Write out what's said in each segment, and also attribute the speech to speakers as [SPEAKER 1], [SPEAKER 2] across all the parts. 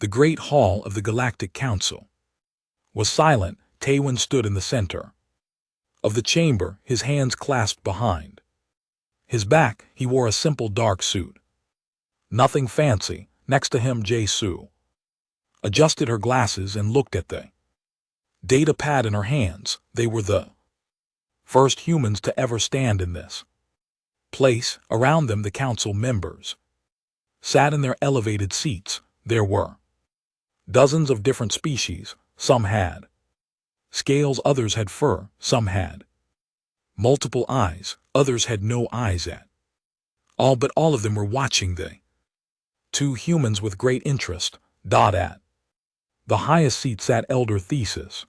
[SPEAKER 1] The great hall of the Galactic Council was silent. Taywin stood in the center of the chamber, his hands clasped behind his back. He wore a simple dark suit. Nothing fancy. Next to him, Jae-Soo adjusted her glasses and looked at the data pad in her hands. They were the first humans to ever stand in this place. Around them, the council members sat in their elevated seats. There were dozens of different species. Some had scales, others had fur, some had multiple eyes, others had no eyes at all, but all of them were watching the two humans with great interest. At the highest seat sat Elder Thesis.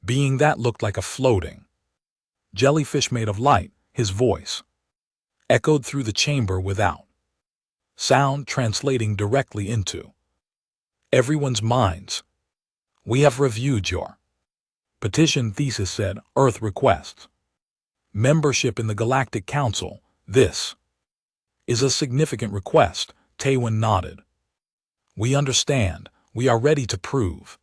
[SPEAKER 1] Being that looked like a floating jellyfish made of light. His voice echoed through the chamber without sound, translating directly into everyone's minds. "We have reviewed your petition," Thesis said. "Earth requests membership in the Galactic Council. This is a significant request." Taywin nodded. "We understand. We are ready to prove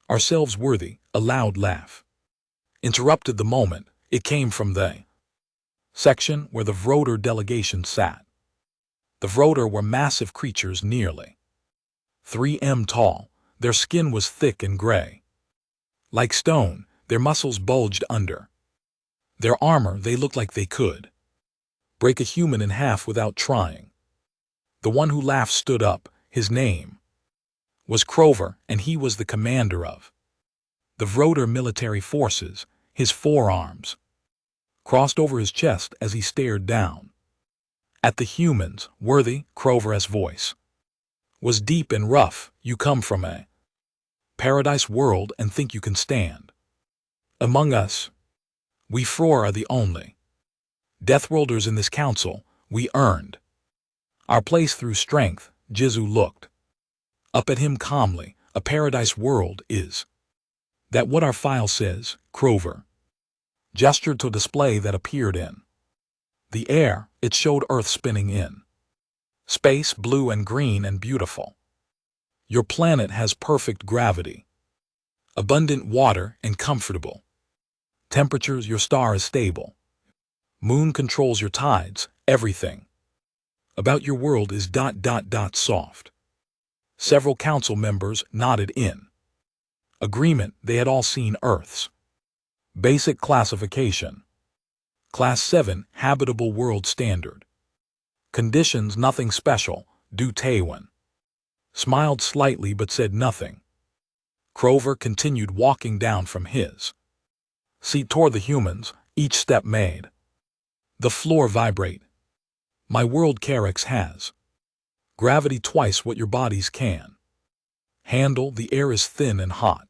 [SPEAKER 1] ourselves worthy." A loud laugh interrupted the moment. It came from the section where the Vroder delegation sat. The Vroder were massive creatures, nearly 3 m tall. Their skin was thick and gray, like stone. Their muscles bulged under their armor. They looked like they could break a human in half without trying. The one who laughed stood up. His name was Crover, and he was the commander of the Vroder military forces. His forearms crossed over his chest as he stared down at the humans. "Worthy?" Crover's voice was deep and rough. "You come from a paradise world and think you can stand among us? We four are the only Deathworlders in this council. We earned our place through strength." Jizu looked up at him calmly. "A paradise world, is that what our file says?" Crover gestured to a display that appeared in the air. It showed Earth spinning in space, blue and green and beautiful. "Your planet has perfect gravity, abundant water, and comfortable temperatures. Your star is stable. Moon controls your tides. Everything about your world is ... soft." Several council members nodded in agreement. They had all seen Earth's basic classification. Class 7, habitable world standard. Conditions, nothing special. Taywin smiled slightly but said nothing. Crover continued walking down from his seat toward the humans. Each step made the floor vibrate. "My world Carex has gravity twice what your bodies can handle. The air is thin and hot.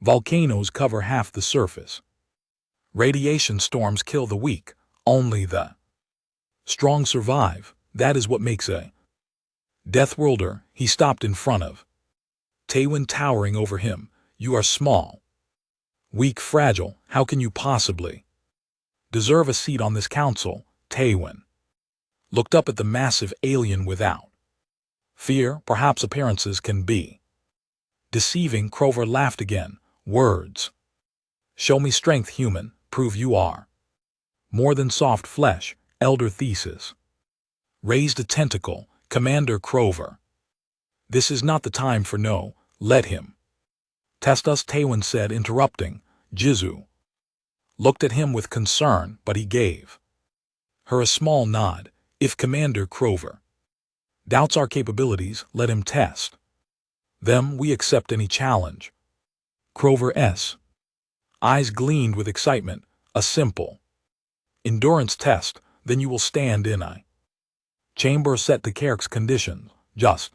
[SPEAKER 1] Volcanoes cover half the surface. Radiation storms kill the weak. Only the strong survive. That is what makes a Deathworlder." He stopped in front of Taywin, towering over him. "You are small, weak, fragile. How can you possibly deserve a seat on this council?" Taywin looked up at the massive alien without fear. "Perhaps appearances can be deceiving." Crover laughed again. "Words show me strength, human. Prove you are more than soft flesh." Elder Thesis raised a tentacle. "Commander Crover, this is not the time for no. Let him test us," Taywin said, interrupting. Jizu looked at him with concern, but he gave her a small nod. "If Commander Crover doubts our capabilities, let him test them. We accept any challenge." Crover's eyes gleamed with excitement. "A simple endurance test. Then you will stand in a chamber set to Carex conditions. Just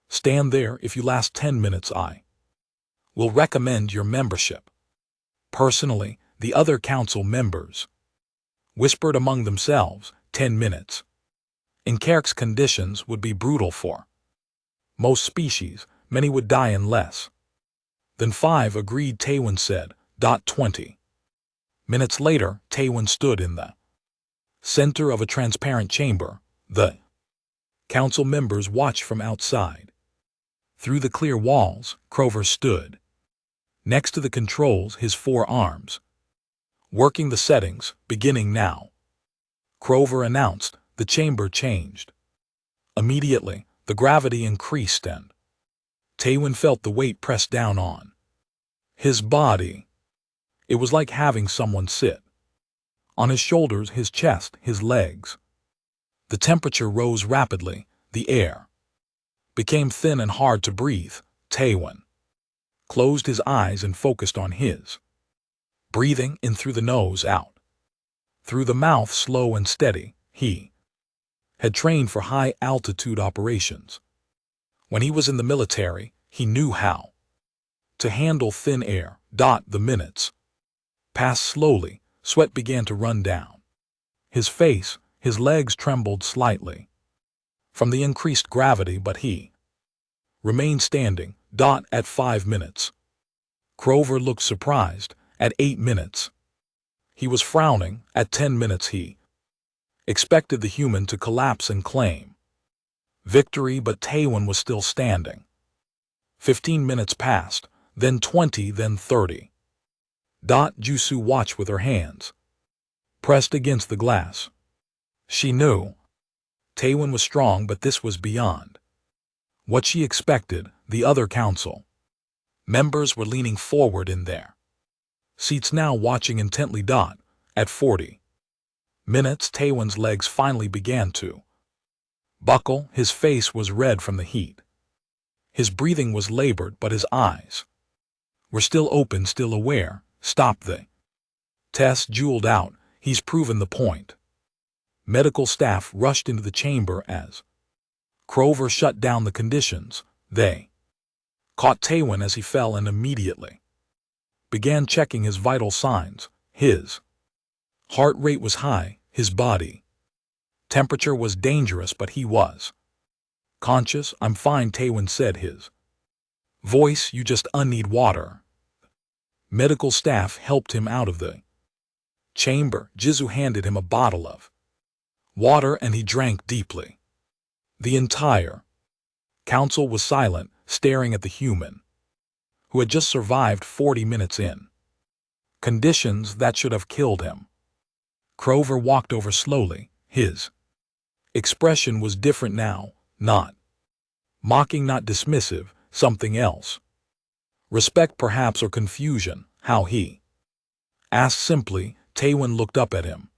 [SPEAKER 1] stand there. If you last 10 minutes, I will recommend your membership personally." The other council members whispered among themselves. 10 minutes in Carex conditions would be brutal for most species. Many would die in less than 5. Agreed, Taywin said. 20 minutes later, Taywin stood in the center of a transparent chamber. The council members watched from outside. Through the clear walls, Crover stood. Next to the controls, his 4 arms. Working the settings, beginning now. Crover announced. The chamber changed. Immediately, the gravity increased and Tywin felt the weight press down on his body. It was like having someone sit on his shoulders, his chest, his legs. The temperature rose rapidly. The air became thin and hard to breathe. Tywin closed his eyes and focused on his breathing, in through the nose, out through the mouth, slow and steady. He had trained for high-altitude operations. When he was in the military, he knew how to handle thin air. The minutes passed slowly. Sweat began to run down his face. His legs trembled slightly from the increased gravity, but he remained standing. At 5 minutes. Crover looked surprised. At 8 minutes. He was frowning. At 10 minutes he expected the human to collapse and claim victory, but Tywin was still standing. 15 minutes passed, then 20, then 30. Jusu watched with her hands pressed against the glass. She knew Tywin was strong, but this was beyond what she expected. The other council members were leaning forward in their seats now, watching intently. At 40 minutes, Tywin's legs finally began to buckle. His face was red from the heat. His breathing was labored, but his eyes were still open, still aware. Stop the test, jeweled out. He's proven the point. Medical staff rushed into the chamber as Crover shut down the conditions. They caught Tywin as he fell and immediately began checking his vital signs. His heart rate was high. His body temperature was dangerous, but he was conscious. I'm fine, Tywin said, his voice. You just need water. Medical staff helped him out of the chamber. Jizu handed him a bottle of water and he drank deeply. The entire council was silent, staring at the human who had just survived 40 minutes in conditions that should have killed him. Crover walked over slowly. His expression was different now, not mocking, not dismissive, something else. Respect perhaps, or confusion. How he asked simply. Tywin looked up at him.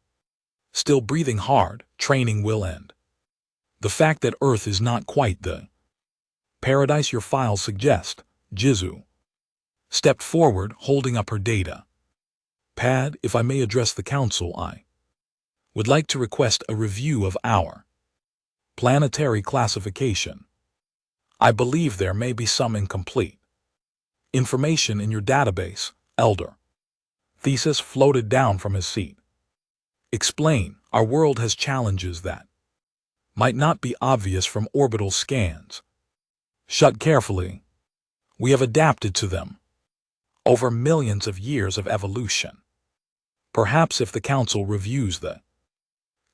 [SPEAKER 1] Still breathing hard. Training will end. The fact that Earth is not quite the paradise your files suggest. Jizu stepped forward, holding up her data pad. If I may address the council, I would like to request a review of our planetary classification. I believe there may be some incomplete information in your database. Elder Thesis floated down from his seat. Explain. Our world has challenges that might not be obvious from orbital scans. Shut carefully. We have adapted to them over millions of years of evolution. Perhaps if the council reviews the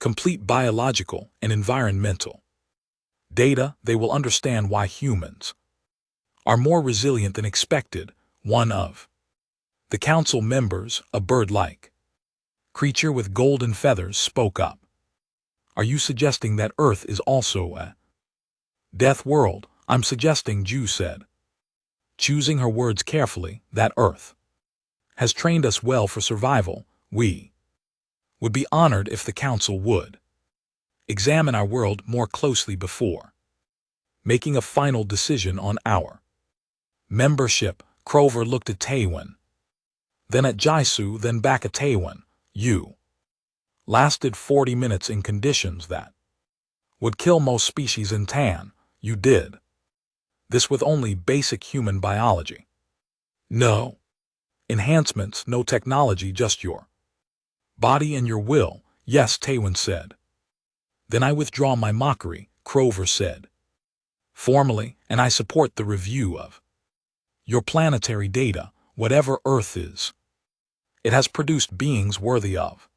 [SPEAKER 1] complete biological and environmental data, they will understand why humans are more resilient than expected. One of the council members, a bird-like creature with golden feathers, spoke up. Are you suggesting that Earth is also a death world? I'm suggesting, Ju said, choosing her words carefully, that Earth has trained us well for survival. We would be honored if the council would examine our world more closely before making a final decision on our membership. Crover looked at Tywin, then at Jaisu, then back at Tywin. You lasted 40 minutes in conditions that would kill most species in Tan. You did this with only basic human biology. No enhancements, no technology, just your body and your will. Yes, Tywin said. Then I withdraw my mockery, Crover said formally, and I support the review of your planetary data. Whatever Earth is, it has produced beings worthy of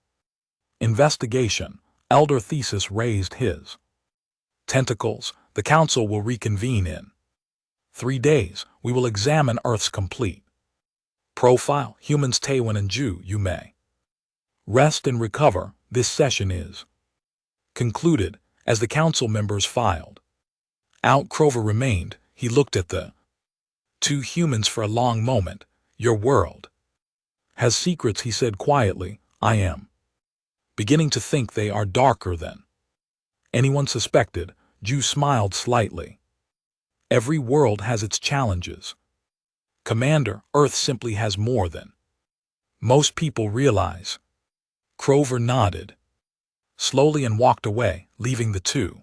[SPEAKER 1] investigation. Elder Thesis raised his tentacles. The council will reconvene in 3 days, we will examine Earth's complete profile. Humans Taiwan and Jew, you may rest and recover. This session is concluded. As the council members filed out, Crover remained. He looked at the two humans for a long moment. Your world has secrets, he said quietly. I am beginning to think they are darker than anyone suspected. Jew smiled slightly. Every world has its challenges, Commander. Earth simply has more than most people realize. Crover nodded slowly and walked away, leaving the two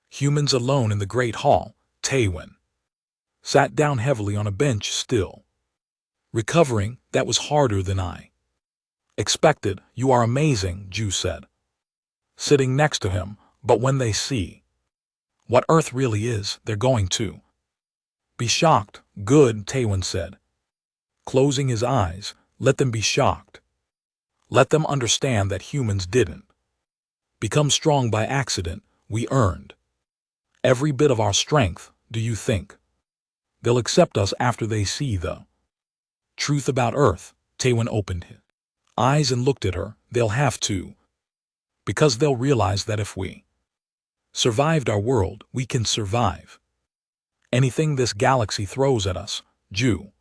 [SPEAKER 1] humans alone in the great hall. Taiwan sat down heavily on a bench, still recovering. That was harder than I expected. You are amazing, Jew said, sitting next to him. But when they see what Earth really is, they're going to be shocked. Good, Taiwan said, closing his eyes. Let them be shocked. Let them understand that humans didn't become strong by accident. We earned every bit of our strength. Do you think they'll accept us after they see the truth about Earth? Taiwan opened his eyes and looked at her. They'll have to, because they'll realize that if we survived our world, we can survive anything this galaxy throws at us. Jew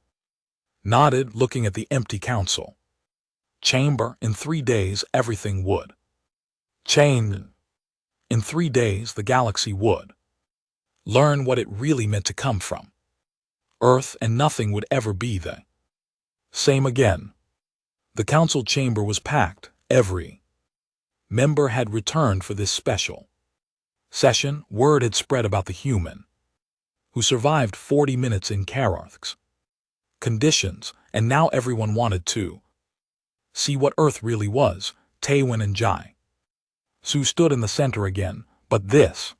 [SPEAKER 1] nodded, looking at the empty council chamber. In 3 days, everything would change. In 3 days, the galaxy would learn what it really meant to come from Earth, and nothing would ever be the same again. The council chamber was packed. Every member had returned for this special session. Word had spread about the human who survived 40 minutes in Kararth's conditions, and now everyone wanted to see what Earth really was. Taiwan and Jai Su stood in the center again, but this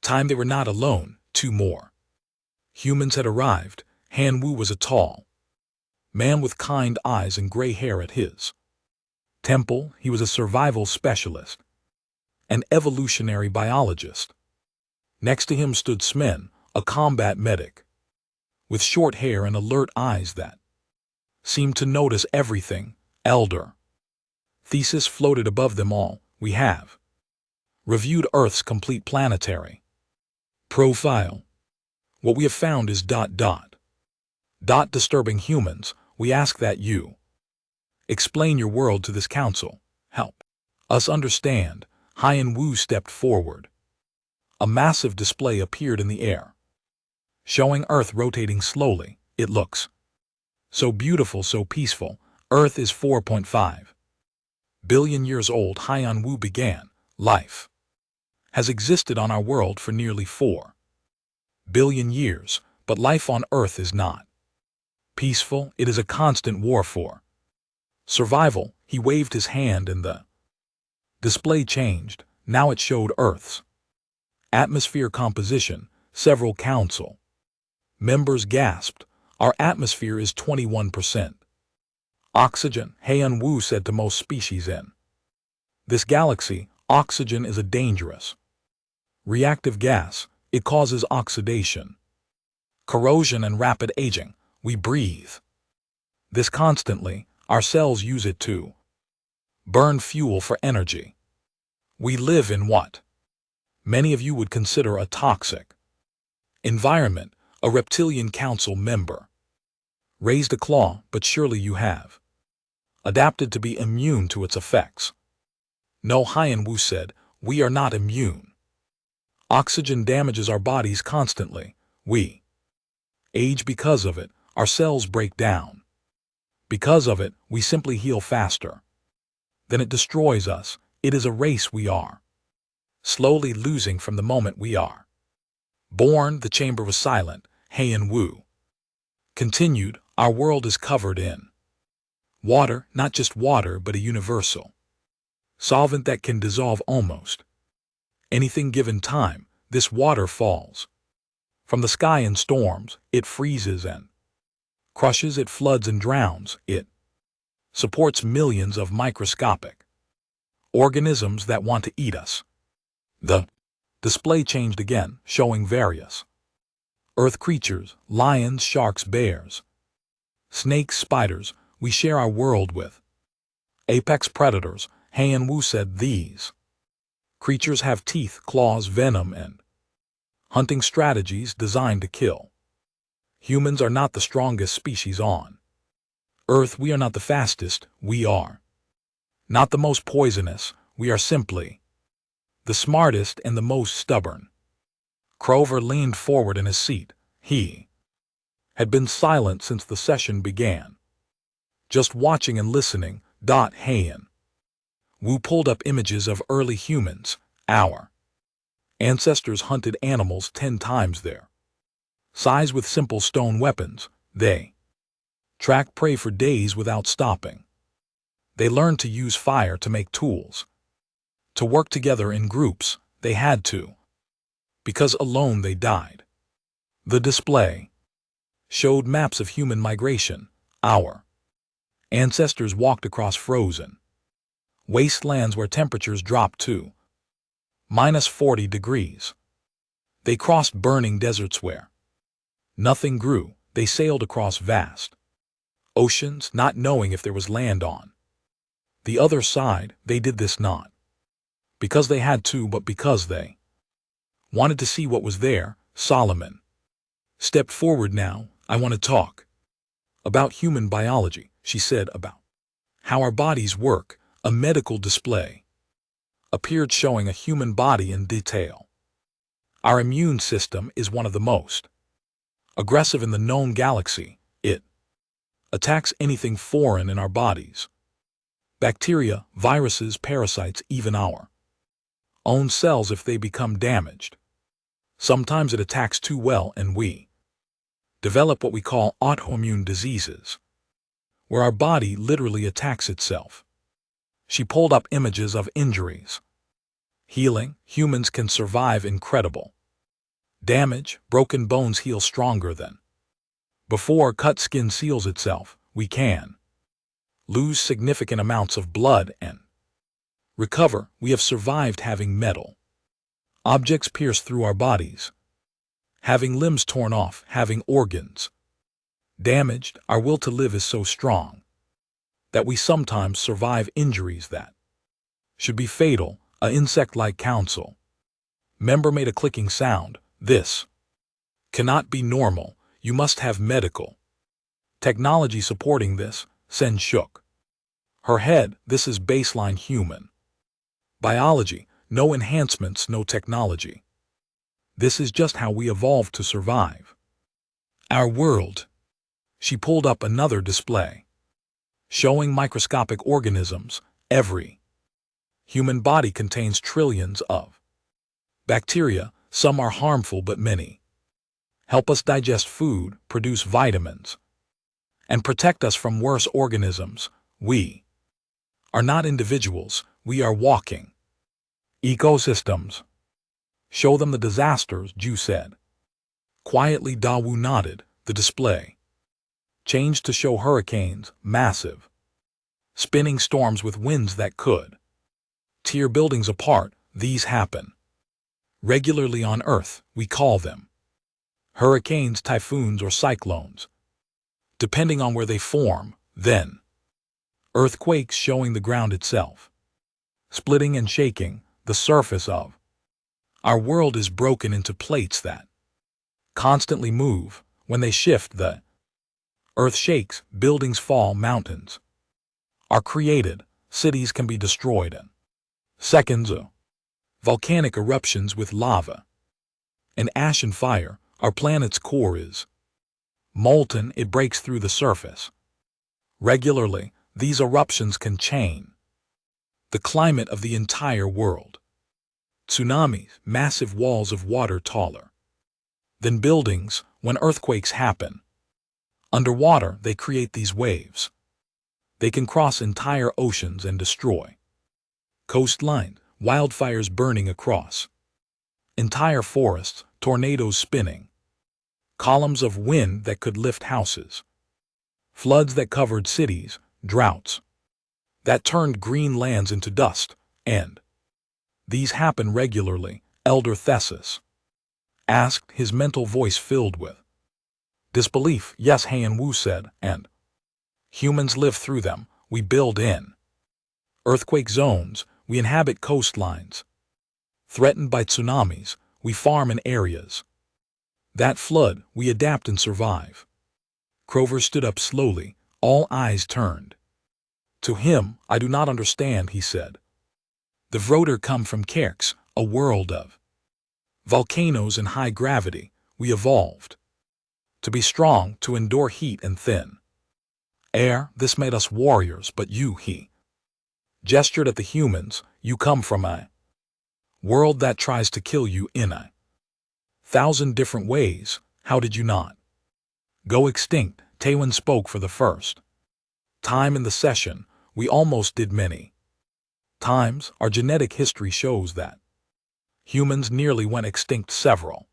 [SPEAKER 1] time they were not alone. 2 more humans had arrived. Han Wu was a tall man with kind eyes and gray hair. At his temple, he was a survival specialist, an evolutionary biologist. Next to him stood Smen, a combat medic, with short hair and alert eyes that seemed to notice everything. Elder Thesis floated above them all. We have reviewed Earth's complete planetary profile. What we have found is ... disturbing humans. We ask that you explain your world to this council. Help us understand. Han Wu stepped forward. A massive display appeared in the air, showing Earth rotating slowly. It looks so beautiful, so peaceful. Earth is 4.5 billion years old. Han Wu began. Life has existed on our world for nearly 4 billion years, but life on Earth is not peaceful. It is a constant war for survival. He waved his hand and the display changed. Now it showed Earth's atmosphere composition. Several council members gasped. Our atmosphere is 21% oxygen, Han Wu said. To most species in this galaxy, oxygen is a dangerous reactive gas. It causes oxidation, corrosion, and rapid aging. We breathe this constantly. Our cells use it to burn fuel for energy. We live in what many of you would consider a toxic environment. A reptilian council member raised a claw. But surely you have adapted to be immune to its effects. No, Han Wu said, we are not immune. Oxygen damages our bodies constantly. We age because of it. Our cells break down because of it. We simply heal faster than it destroys us. It is a race we are slowly losing from the moment we are born. The chamber was silent. Han Wu continued, our world is covered in water, not just water, but a universal solvent that can dissolve almost anything given time. This water falls from the sky in storms. It freezes and crushes. It floods and drowns. It supports millions of microscopic organisms that want to eat us. The display changed again, showing various Earth creatures, lions, sharks, bears, snakes, spiders, we share our world with. Apex predators, Han Wu said these creatures have teeth, claws, venom, and hunting strategies designed to kill. Humans are not the strongest species on Earth. We are not the fastest, we are not the most poisonous, we are simply the smartest and the most stubborn. Crover leaned forward in his seat. He had been silent since the session began, just watching and listening. Han Wu pulled up images of early humans. Our ancestors hunted animals 10 times their size with simple stone weapons. They tracked prey for days without stopping. They learned to use fire to make tools. To work together in groups, they had to, because alone they died. The display showed maps of human migration. Our ancestors walked across frozen wastelands where temperatures dropped to -40 degrees. They crossed burning deserts where nothing grew. They sailed across vast oceans, not knowing if there was land on the other side. They did this not because they had to, but because they wanted to see what was there. Solomon stepped forward. Now, I want to talk about human biology, she said, about how our bodies work. A medical display appeared showing a human body in detail. Our immune system is one of the most aggressive in the known galaxy. It attacks anything foreign in our bodies. Bacteria, viruses, parasites, even our own cells if they become damaged. Sometimes it attacks too well and we develop what we call autoimmune diseases, where our body literally attacks itself. She pulled up images of injuries. Healing, humans can survive incredible damage. Broken bones heal stronger than before. Cut skin seals itself. We can lose significant amounts of blood and recover. We have survived having metal objects pierce through our bodies, having limbs torn off, having organs damaged. Our will to live is so strong that we sometimes survive injuries that should be fatal. A insect-like council member made a clicking sound. This cannot be normal. You must have medical technology supporting this. Sen shook her head. This is baseline human biology. No enhancements, no technology. This is just how we evolved to survive. Our world. She pulled up another display showing microscopic organisms. Every human body contains trillions of bacteria. Some are harmful, but many help us digest food, produce vitamins, and protect us from worse organisms. We are not individuals, we are walking ecosystems. Show them the disasters, Ju said. Quietly, Dawu nodded. The display changed to show hurricanes, massive spinning storms with winds that could tear buildings apart. These happen regularly on Earth. We call them hurricanes, typhoons, or cyclones, depending on where they form. Then earthquakes, showing the ground itself splitting and shaking. The surface of our world is broken into plates that constantly move. When they shift, the Earth shakes, buildings fall, mountains are created, cities can be destroyed in seconds. Volcanic eruptions with lava and ash and fire. Our planet's core is molten, it breaks through the surface regularly. These eruptions can change the climate of the entire world. Tsunamis, massive walls of water taller than buildings. When earthquakes happen underwater, they create these waves. They can cross entire oceans and destroy coastlines. Wildfires burning across entire forests, tornadoes spinning columns of wind that could lift houses, floods that covered cities, droughts that turned green lands into dust, and these happen regularly. Elder Thesis asked, his mental voice filled with disbelief. Yes, Han Wu said, and humans live through them. We build in earthquake zones, we inhabit coastlines. Threatened by tsunamis, we farm in areas that flood, we adapt and survive. Crover stood up slowly, all eyes turned to him. I do not understand, he said. The Vroder come from Kerks, a world of volcanoes and high gravity. We evolved to be strong, to endure heat and thin air. This made us warriors, but you, he gestured at the humans, you come from a world that tries to kill you in 1,000 different ways. How did you not go extinct? Taewon spoke for the first time in the session. We almost did many times. Our genetic history shows that humans nearly went extinct several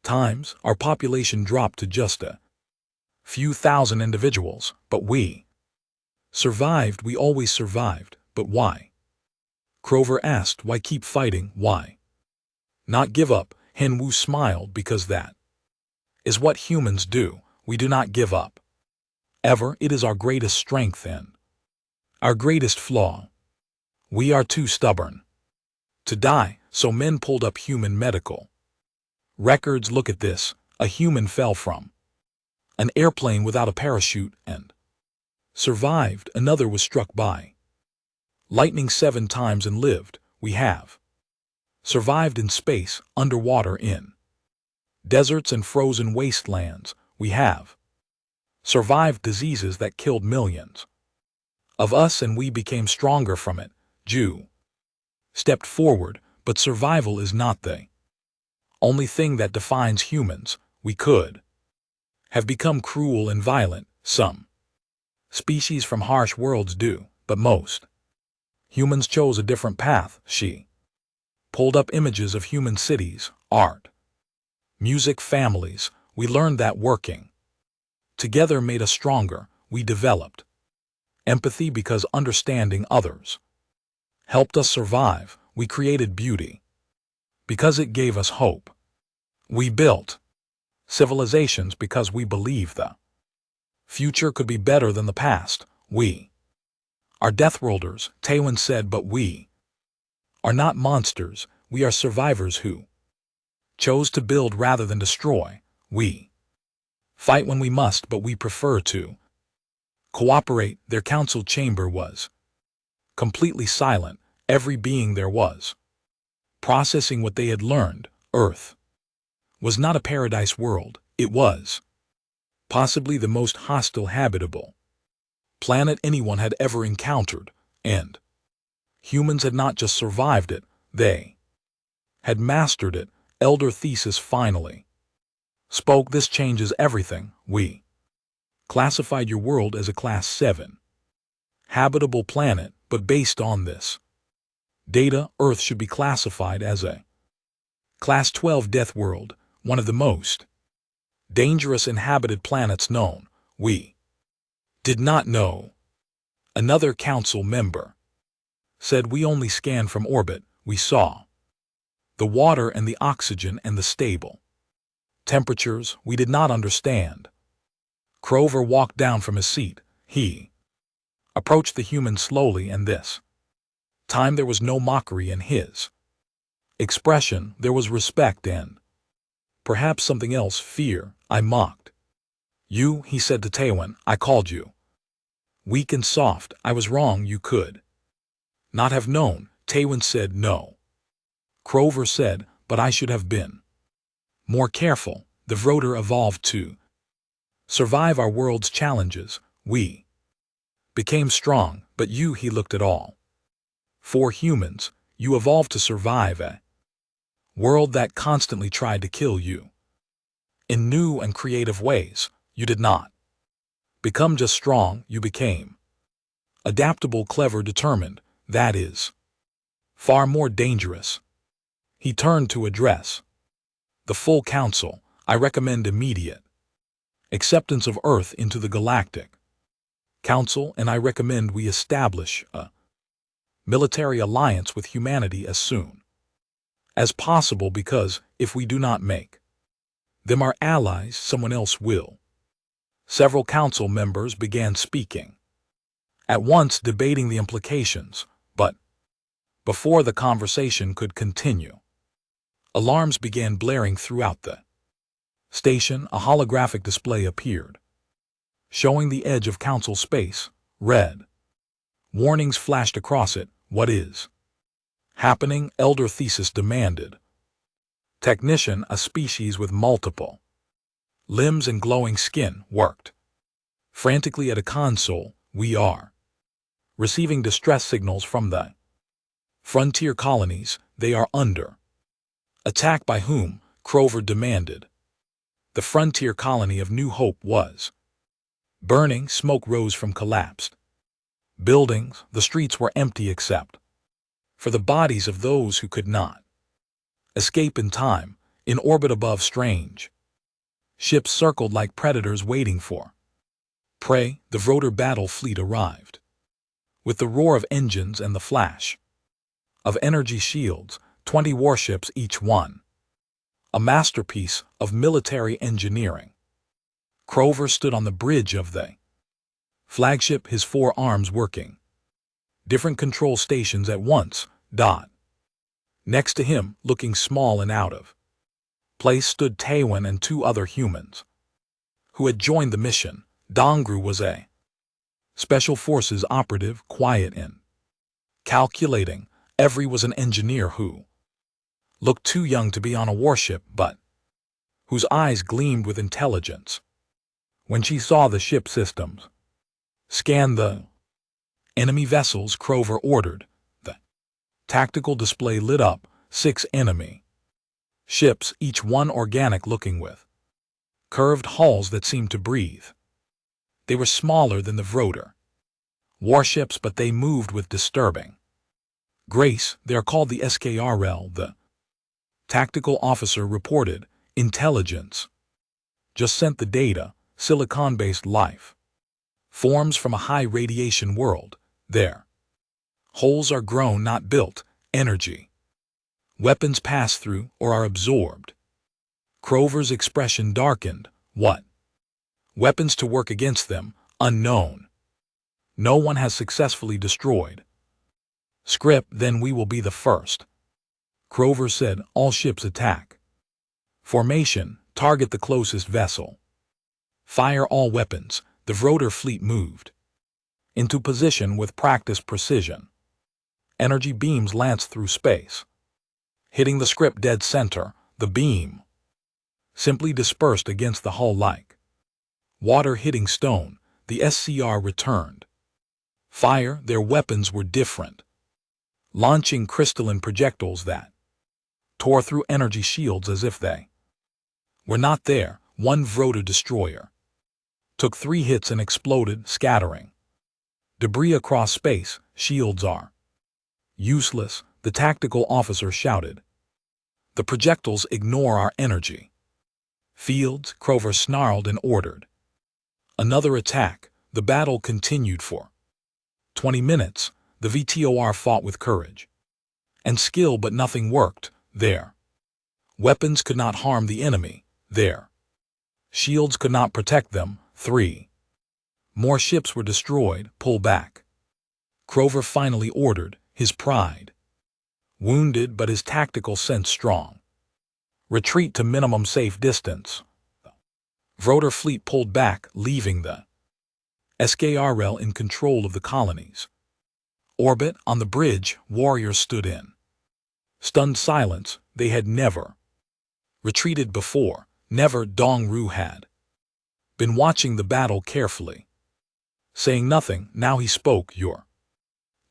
[SPEAKER 1] times. Our population dropped to just a few thousand individuals, but we survived. We always survived. But why? Crover asked. Why keep fighting? Why not give up? Han Wu smiled. Because that is what humans do. We do not give up. Ever. It is our greatest strength and our greatest flaw. We are too stubborn to die, so men pulled up human medical records. Look at this. A human fell from an airplane without a parachute and survived. Another was struck by lightning 7 times and lived. We have survived in space, underwater, in deserts and frozen wastelands. We have survived diseases that killed millions of us, and we became stronger from it. Jew stepped forward. But survival is not the only thing that defines humans. We could have become cruel and violent. Some species from harsh worlds do, but most humans chose a different path. She pulled up images of human cities, art, music, families. We learned that working together made us stronger. We developed empathy because understanding others helped us survive. We created beauty because it gave us hope. We built civilizations because we believed the future could be better than the past. We are Deathworlders, Taewon said, but we are not monsters. We are survivors who chose to build rather than destroy. We fight when we must, but we prefer to cooperate. Their council chamber was completely silent. Every being there was processing what they had learned. Earth was not a paradise world. It was possibly the most hostile habitable planet anyone had ever encountered, and humans had not just survived it, they had mastered it. Elder Thesis finally spoke. This changes everything. We classified your world as a Class 7 habitable planet, but based on this data, Earth should be classified as a Class 12 death world, one of the most dangerous inhabited planets known. We did not know. Another council member said. We only scanned from orbit. We saw the water and the oxygen and the stable temperatures. We did not understand. Crover walked down from his seat. He approached the human slowly, and this time there was no mockery in his expression. There was respect and perhaps something else, fear. I mocked you, he said to Taewon. I called you weak and soft. I was wrong. You could not have known. Taewon said no. Crover said, but I should have been more careful. The Vroder evolved to survive our world's challenges. We became strong, but you, he looked at all 4 humans, you evolved to survive a world that constantly tried to kill you in new and creative ways. You did not become just strong, you became adaptable, clever, determined. That is far more dangerous. He turned to address the full council. I recommend immediate acceptance of Earth into the Galactic Council, and I recommend we establish a military alliance with humanity as soon as possible, because if we do not make them our allies, someone else will. Several council members began speaking, at once debating the implications, but before the conversation could continue, alarms began blaring throughout the station. A holographic display appeared, showing the edge of council space. Red warnings flashed across it. What is happening? Elder Thesis demanded. Technician, a species with multiple limbs and glowing skin, worked frantically at a console. We are receiving distress signals from the frontier colonies. They are under attack. By whom? Crover demanded. The frontier colony of New Hope was burning. Smoke rose from collapsed buildings. The streets were empty except for the bodies of those who could not escape in time. In orbit above, strange ships circled like predators waiting for prey. The Vroder battle fleet arrived, with the roar of engines and the flash of energy shields. 20 warships, each one a masterpiece of military engineering. Crover stood on the bridge of the flagship, his 4 arms working different control stations at once. Next to him, looking small and out of place, stood Taiwan and 2 other humans who had joined the mission. Dongru was a special forces operative, quiet and calculating. Every was an engineer who looked too young to be on a warship, but whose eyes gleamed with intelligence. When she saw the ship systems scan the enemy vessels, Crover ordered. The tactical display lit up. 6 enemy ships, each one organic, looking with curved hulls that seemed to breathe. They were smaller than the Vroder warships, but they moved with disturbing grace. They are called the SKRL, the tactical officer reported. Intelligence just sent the data. Silicon-based life forms from a high radiation world. Their holes are grown, not built. Energy weapons pass through or are absorbed. Crover's expression darkened. What weapons to work against them? Unknown. No one has successfully destroyed script. Then we will be the first. Crover said. All ships attack. Formation, target the closest vessel. Fire all weapons. The Vroder fleet moved into position with practiced precision. Energy beams lanced through space, hitting the script dead center. The beam simply dispersed against the hull like water hitting stone. The SCR returned fire. Their weapons were different, launching crystalline projectiles that tore through energy shields as if they were not there. One Vroder destroyer took 3 hits and exploded, scattering debris across space. Shields are useless, the tactical officer shouted. The projectiles ignore our energy fields. Crover snarled and ordered another attack. The battle continued for 20 minutes. The VTOR fought with courage and skill, but nothing worked. Their weapons could not harm the enemy. Their shields could not protect them. 3 more ships were destroyed. Pull back. Crover finally ordered, his pride wounded but his tactical sense strong. Retreat to minimum safe distance. Vroder fleet pulled back, leaving the SKRL in control of the colonies. Orbit. On the bridge, warriors stood in stunned silence. They had never retreated before. Never. Dongru had been watching the battle carefully, saying nothing. Now he spoke. Your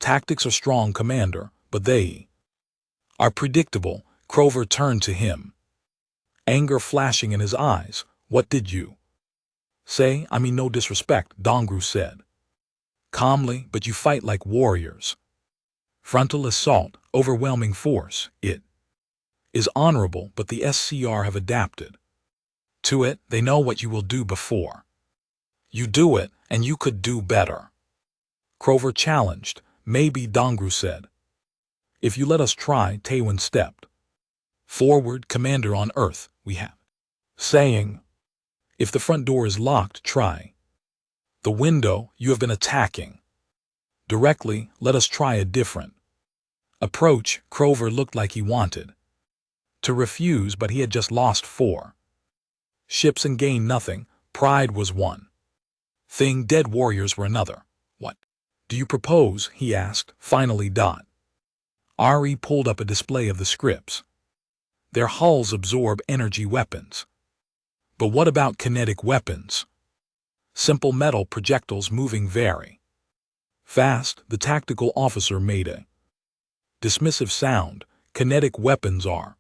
[SPEAKER 1] tactics are strong, Commander, but they are predictable. Crover turned to him, anger flashing in his eyes. What did you say? I mean no disrespect, Dongru said calmly, but you fight like warriors. Frontal assault, overwhelming force. It is honorable, but the SCR have adapted to it. They know what you will do before you do it, and you could do better. Crover challenged. Maybe, Dongru said. If you let us try. Taiwan stepped Forward, Commander on Earth, we have. Saying, if the front door is locked, try the window you have been attacking. Directly, let us try a different approach. Crover looked like he wanted to refuse, but he had just lost 4 ships and gained nothing. Pride was one thing, dead warriors were another. What do you propose? He asked, finally. Ari pulled up a display of the scripts. Their hulls absorb energy weapons. But what about kinetic weapons? Simple metal projectiles moving very fast. The tactical officer made a dismissive sound. Kinetic weapons are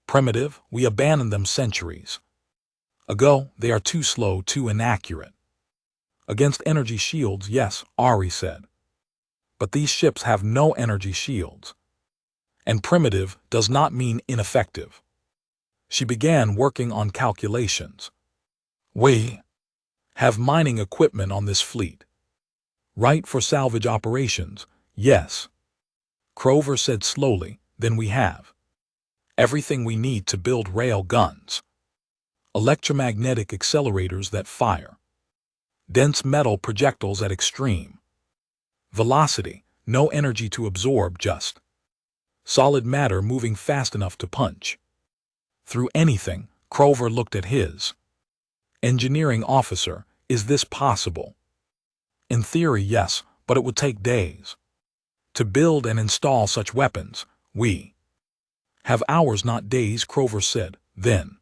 [SPEAKER 1] primitive. We abandoned them centuries ago. They are too slow, too inaccurate. Against energy shields, yes, Ari said. But these ships have no energy shields. And primitive does not mean ineffective. She began working on calculations. We have mining equipment on this fleet. Right, for salvage operations? Yes. Crover said slowly. Then we have everything we need to build rail guns. Electromagnetic accelerators that fire dense metal projectiles at extreme velocity. No energy to absorb, just solid matter moving fast enough to punch through anything. Crover looked at his engineering officer. Is this possible? In theory, yes, but it would take days to build and install such weapons. We have hours, not days, Crover said. Then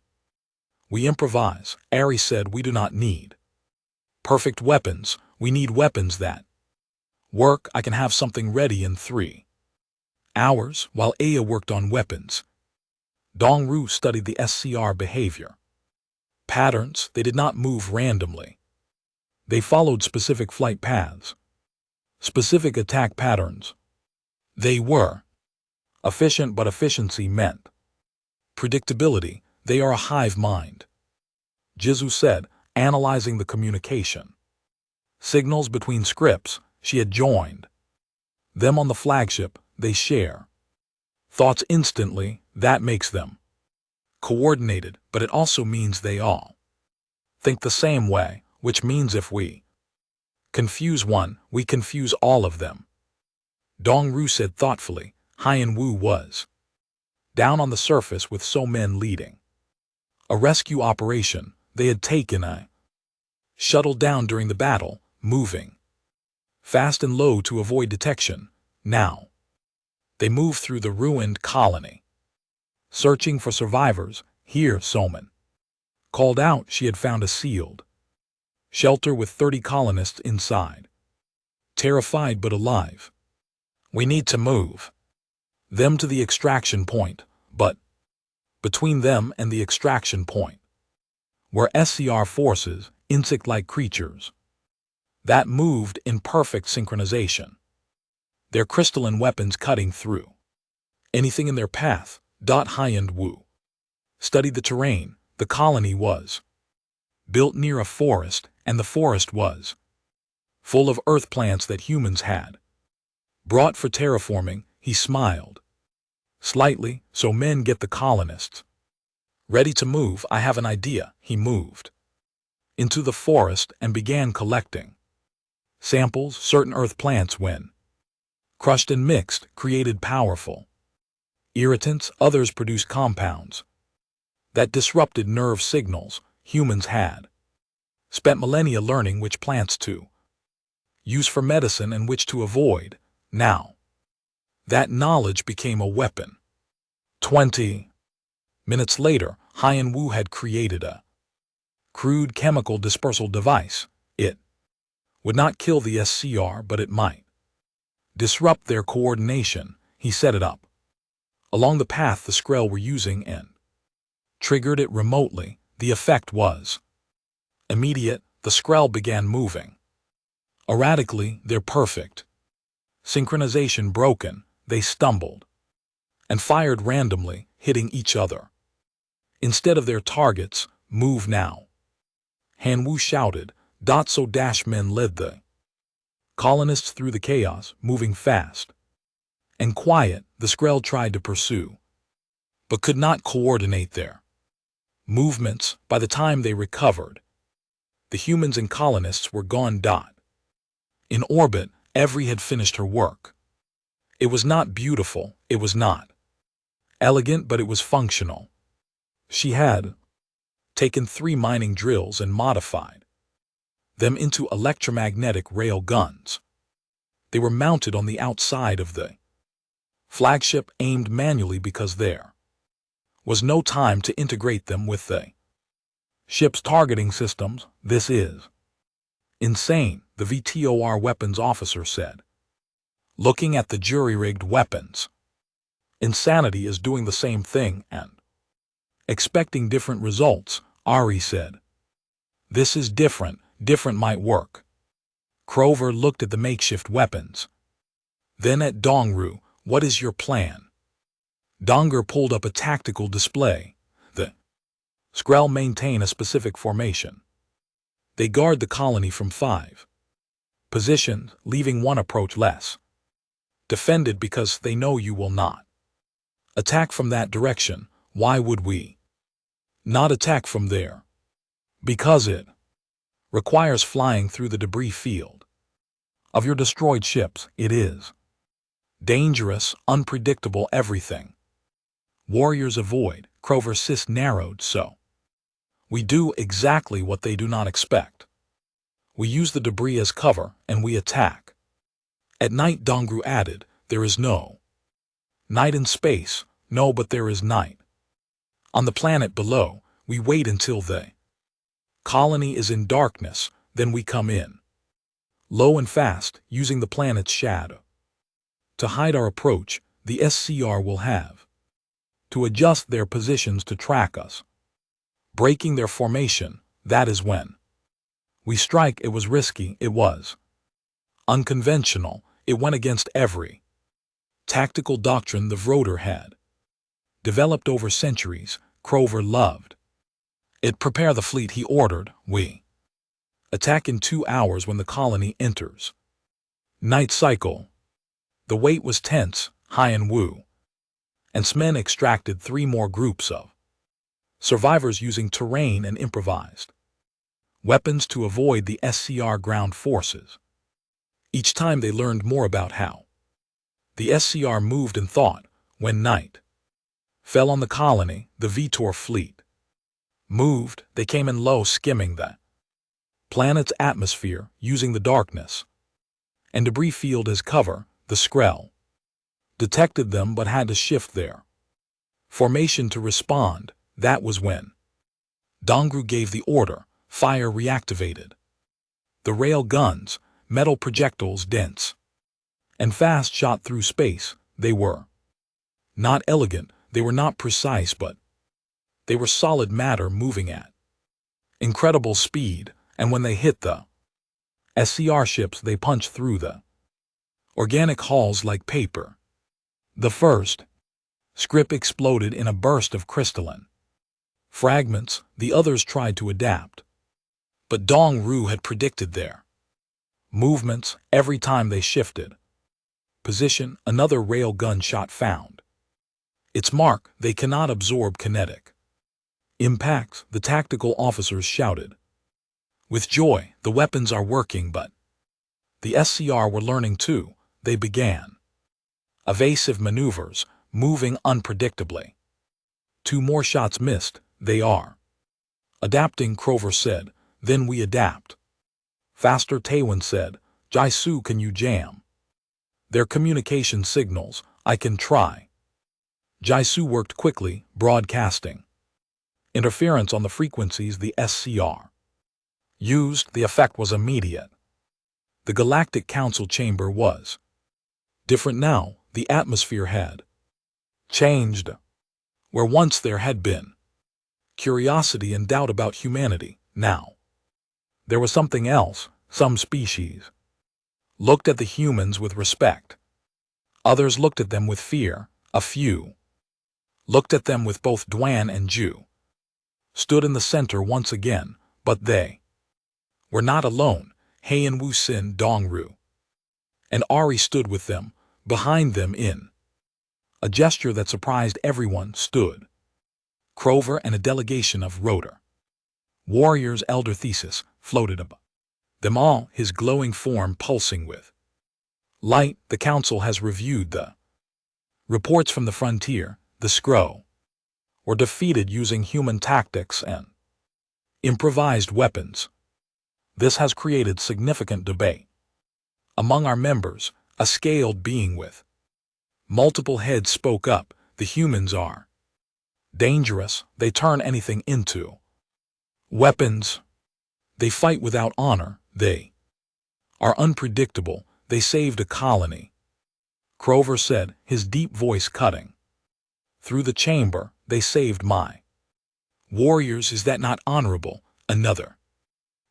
[SPEAKER 1] we improvise. Ari said, we do not need perfect weapons. We need weapons that work. I can have something ready in 3 hours. While Aya worked on weapons, Dongru studied the SCR behavior patterns. They did not move randomly. They followed specific flight paths, specific attack patterns. They were efficient, but efficiency meant predictability. They are a hive mind, Jizu said, analyzing the communication signals between scripts. She had joined them on the flagship. They share thoughts instantly. That makes them coordinated, but it also means they all think the same way, which means if we confuse one, we confuse all of them. Dongru said thoughtfully. Haiyan Wu was down on the surface with so men leading a rescue operation. They had taken a shuttle down during the battle, moving fast and low to avoid detection. Now they moved through the ruined colony, searching for survivors. Here, Soman called out. She had found a sealed shelter with 30 colonists inside, terrified but alive. We need to move them to the extraction point, but between them and the extraction point were SCR forces, insect-like creatures that moved in perfect synchronization, their crystalline weapons cutting through anything in their path. Haiyan Wu studied the terrain. The colony was built near a forest, and the forest was full of earth plants that humans had brought for terraforming. He smiled slightly. So men get the colonists ready to move. I have an idea. He moved into the forest and began collecting samples. Certain earth plants, when crushed and mixed, created powerful irritants. Others produced compounds that disrupted nerve signals. Humans had spent millennia learning which plants to use for medicine and which to avoid. Now that knowledge became a weapon. 20 minutes later, Haiyan Wu had created a crude chemical dispersal device. It would not kill the SCR, but it might disrupt their coordination. He set it up along the path the Skrell were using and triggered it remotely. The effect was immediate. The Skrell began moving erratically, their perfect synchronization broken. They stumbled and fired randomly, hitting each other instead of their targets. Move now, Han Wu shouted. Men led the colonists through the chaos, moving fast and quiet. The Skrell tried to pursue, but could not coordinate their movements. By the time they recovered, the humans and colonists were gone. In orbit, Every had finished her work. It was not beautiful, it was not elegant, but it was functional. She had taken 3 mining drills and modified them into electromagnetic rail guns. They were mounted on the outside of the flagship, aimed manually because there was no time to integrate them with the ship's targeting systems. This is insane, the VTOR weapons officer said, looking at the jury-rigged weapons. Insanity is doing the same thing and expecting different results, Ari said. This is different might work. Crover looked at the makeshift weapons. Then at Dongru. What is your plan? Donger pulled up a tactical display. The Skrell maintain a specific formation. They guard the colony from 5 positions, leaving 1 approach less defended because they know you will not attack from that direction. Why would we not attack from there? Because it requires flying through the debris field of your destroyed ships. It is dangerous, unpredictable, everything warriors avoid. Crover's cyst narrowed. So we do exactly what they do not expect. We use the debris as cover, and we attack. At night, Dongru added, there is no night in space. No, but there is night on the planet below. We wait until the colony is in darkness, then we come in low and fast, using the planet's shadow to hide our approach. The SCR will have to adjust their positions to track us, breaking their formation. That is when we strike. It was risky, it was unconventional, it went against every tactical doctrine the Vroder had developed over centuries. Crover loved it. Prepare the fleet, he ordered. We attack in 2 hours when the colony enters night cycle. The wait was tense. Hien Wu and Smen extracted 3 more groups of survivors using terrain and improvised weapons to avoid the SCR ground forces. Each time they learned more about how the SCR moved and thought. When night fell on the colony, the Vitor fleet moved. They came in low, skimming the planet's atmosphere, using the darkness and debris field as cover. The Skrell detected them but had to shift their formation to respond. That was when Dongru gave the order. Fire reactivated. The rail guns, metal projectiles dense and fast, shot through space. They were not elegant, they were not precise, but they were solid matter moving at incredible speed, and when they hit the SCR ships, they punched through the organic hulls like paper. The first script exploded in a burst of crystalline fragments. The others tried to adapt, but Dongru had predicted their movements. Every time they shifted position, another rail gun shot found its mark. They cannot absorb kinetic impacts, the tactical officers shouted with joy. The weapons are working, but the SCR were learning too. They began evasive maneuvers, moving unpredictably. 2 more shots missed. They are adapting, Crover said. Then we adapt faster, Taewon said. Jaisu, can you jam their communication signals? I can try. Jaisu worked quickly, broadcasting interference on the frequencies the SCR used. The effect was immediate. The Galactic Council chamber was different now. The atmosphere had changed. Where once there had been curiosity and doubt about humanity, now there was something else. Some species looked at the humans with respect. Others looked at them with fear. A few looked at them with both. Duan and Ju stood in the center once again, but they were not alone. Hien Wu, Sin, Dongru and Ari stood with them, behind them in A gesture that surprised everyone stood. Crover and a delegation of Rotor warriors. Elder Thesis floated above them all, his glowing form pulsing with light. The council has reviewed the reports from the frontier. The Skrull were defeated using human tactics and improvised weapons. This has created significant debate among our members. A scaled being with multiple heads spoke up. The humans are dangerous. They turn anything into weapons. They fight without honor. They are unpredictable. They saved a colony. Crover said, his deep voice cutting through the chamber. They saved my warriors. Is that not honorable? Another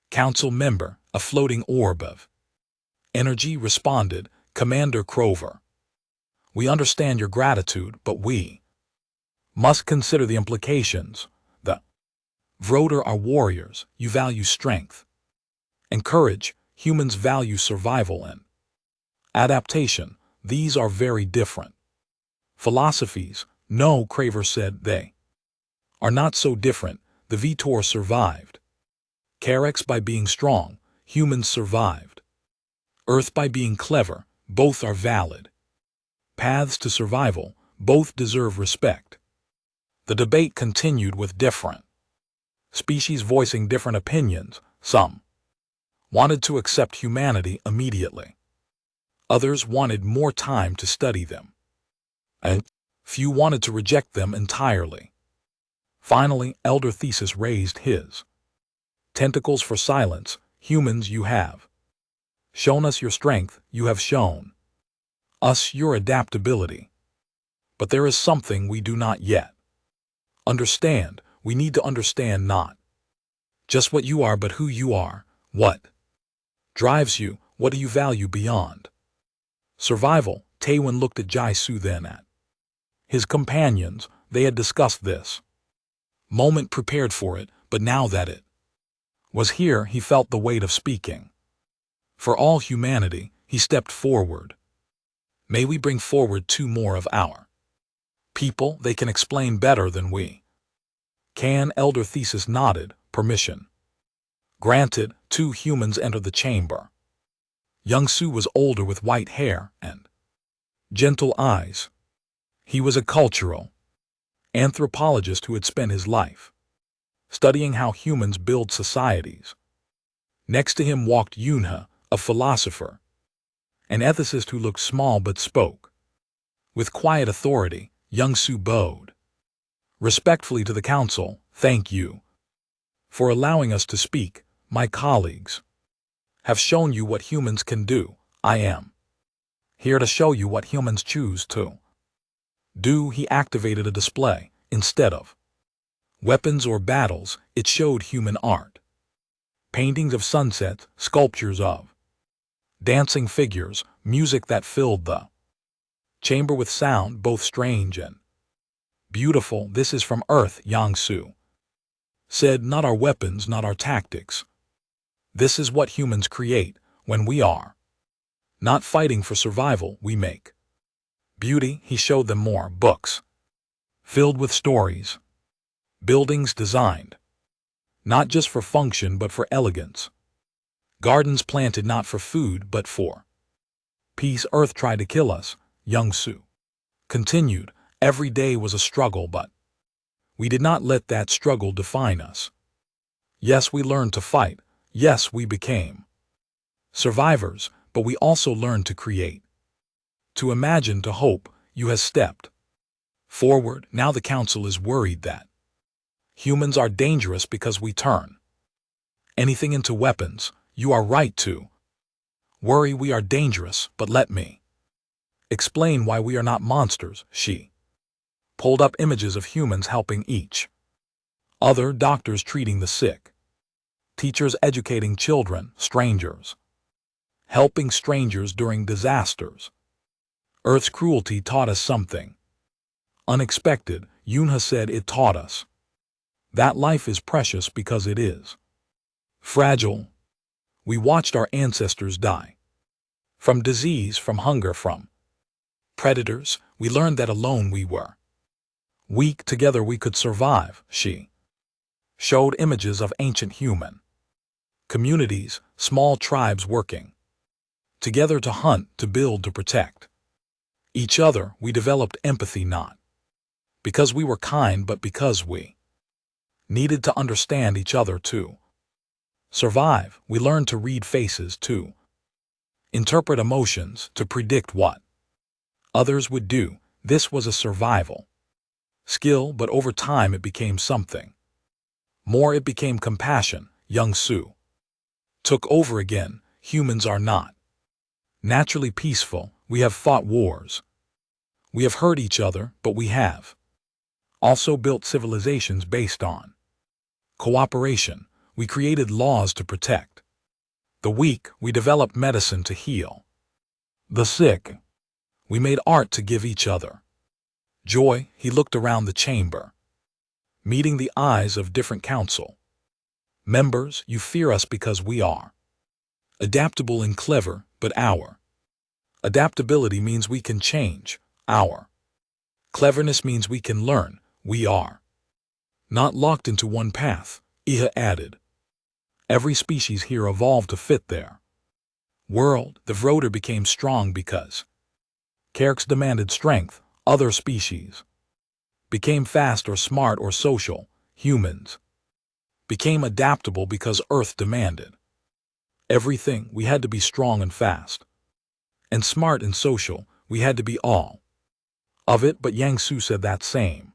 [SPEAKER 1] council member, a floating orb of energy, responded, Commander Crover, we understand your gratitude, but we must consider the implications. The Vroder are warriors. You value strength and courage. Humans value survival and adaptation. These are very different philosophies. No, Craver said, they are not so different. The Vitor survived Carex by being strong. Humans survived Earth by being clever. Both are valid paths to survival. Both deserve respect. The debate continued with different species voicing different opinions. Some wanted to accept humanity immediately. Others wanted more time to study them. And few wanted to reject them entirely. Finally, Elder Thesis raised his tentacles for silence. Humans, you have shown us your strength. You have shown us your adaptability. But there is something we do not yet understand. We need to understand not just what you are, but who you are. What drives you? What do you value beyond survival? Taywin looked at Jaisu, then at his companions. They had discussed this moment, prepared for it, but now that it was here, he felt the weight of speaking for all humanity. He stepped forward. May we bring forward 2 more of our people? They can explain better than we can. Elder Thesis nodded. Permission granted. 2 humans entered the chamber. Young Su was older, with white hair and gentle eyes. He was a cultural anthropologist who had spent his life studying how humans build societies. Next to him walked Yunha, a philosopher, an ethicist who looked small but spoke with quiet authority. Young Su bowed respectfully to the council. Thank you for allowing us to speak. My colleagues have shown you what humans can do. I am here to show you what humans choose to do. He activated a display. Instead of weapons or battles, it showed human art. Paintings of sunsets, sculptures of dancing figures, music that filled the chamber with sound both strange and beautiful. This is from Earth, Yang Su said. Not our weapons, not our tactics. This is what humans create. When we are not fighting for survival, we make beauty. He showed them more books filled with stories, buildings designed not just for function but for elegance, gardens planted not for food but for peace. Earth tried to kill us, Young Su continued. Every day was a struggle, but we did not let that struggle define us. Yes, we learned to fight. Yes, we became survivors, but we also learned to create, to imagine, to hope. You have stepped forward. Now the council is worried that humans are dangerous because we turn anything into weapons. You are right to worry. We are dangerous, but let me explain why we are not monsters. She pulled up images of humans helping each other, doctors treating the sick, teachers educating children, strangers helping strangers during disasters. Earth's cruelty taught us something unexpected. Yunha said it taught us that life is precious because it is fragile. We watched our ancestors die from disease, from hunger, from predators. We learned that alone we were weak, together we could survive. She showed images of ancient human communities, small tribes working together to hunt, to build, to protect each other. We developed empathy, not because we were kind, but because we needed to understand each other to survive. We learned to read faces, to interpret emotions, to predict what others would do. This was a survival skill, but over time it became something more. It became compassion. Young Su took over again. Humans are not naturally peaceful. We have fought wars. We have hurt each other, but we have also built civilizations based on cooperation. We created laws to protect the weak. We developed medicine to heal the sick. We made art to give each other joy. He looked around the chamber, meeting the eyes of different council members. You fear us because we are adaptable and clever, but our adaptability means we can change. Our cleverness means we can learn. We are not locked into one path. Iha added. Every species here evolved to fit their world. The Vroder became strong because Kerks demanded strength. Other species became fast or smart or social. Humans became adaptable because Earth demanded everything. We had to be strong and fast and smart and social. We had to be all of it. But Yang Su said that same